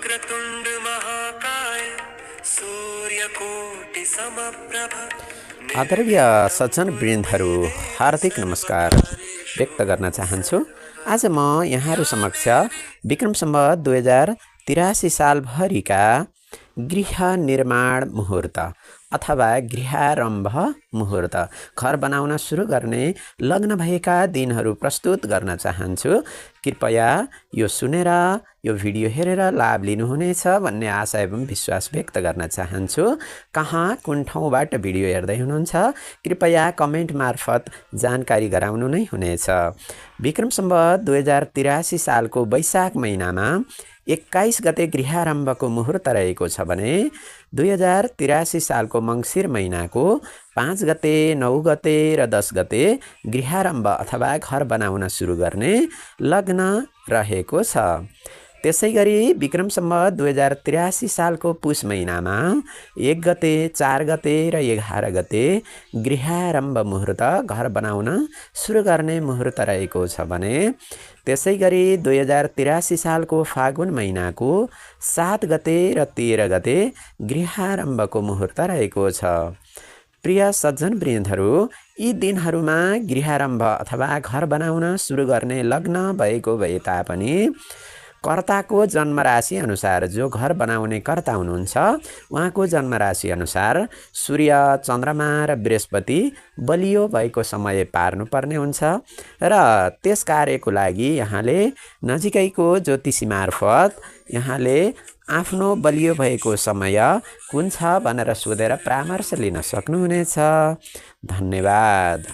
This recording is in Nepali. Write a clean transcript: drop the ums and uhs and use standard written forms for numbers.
वक्रतुण्ड महाकाय सूर्यकोटि समप्रभ। आदरणीय सज्जन वृन्दहरू हार्दिक नमस्कार व्यक्त गर्न चाहन्छु। आज म यहाँहरू समक्ष विक्रम सम्वत 2083 सालभरिका गृह निर्माण मुहुर्त अथवा गृहारम्भ मुहुर्त, घर बनाउन सुरु गर्ने लग्न भएका दिनहरू प्रस्तुत गर्न चाहन्छु। कृपया यो सुनेर यो भिडियो हेरेर लाभ लिनुहुनेछ भन्ने आशा एवं विश्वास व्यक्त गर्न चाहन्छु। कहाँ कुन ठाउँबाट भिडियो हेर्दै हुनुहुन्छ कृपया कमेन्ट मार्फत जानकारी गराउनु नै हुनेछ। विक्रम सम्वत 2083 सालको वैशाख महिनामा 21 गते गृहारम्भको मुहुर्त रहेको छ भने 2083 सालको मङ्सिर महिनाको 5 गते, 9 गते र 10 गते गृहारम्भ अथवा घर बनाउन सुरु गर्ने लग्न रहेको छ। त्यसैगरी विक्रम सम्वत 2083 सालको पुष महिनामा 1 गते, 4 गते र 11 गते गृहारम्भ मुहुर्त, घर बनाउन सुरु गर्ने मुहुर्त रहेको छ भने त्यसैगरी 2083 सालको फागुन महिनाको 7 गते र 13 गते गृहारम्भको मुहुर्त रहेको छ। प्रिय सज्जन वृन्दहरू, यी दिनहरूमा गृहारम्भ अथवा घर बनाउन सुरु गर्ने लग्न भएको भए तापनि कर्ताको जन्मराशि अनुसार, जो घर बनाउने कर्ता हुनुहुन्छ उहाँको जन्मराशि अनुसार सूर्य, चन्द्रमा र बृहस्पति बलियो भएको समय पार्नुपर्ने हुन्छ र त्यस कार्यको लागि यहाँले नजिकैको ज्योतिषी मार्फत यहाँले आफ्नो बलियो भएको समय कुन छ भनेर सोधेर परामर्श लिन सक्नुहुनेछ। धन्यवाद।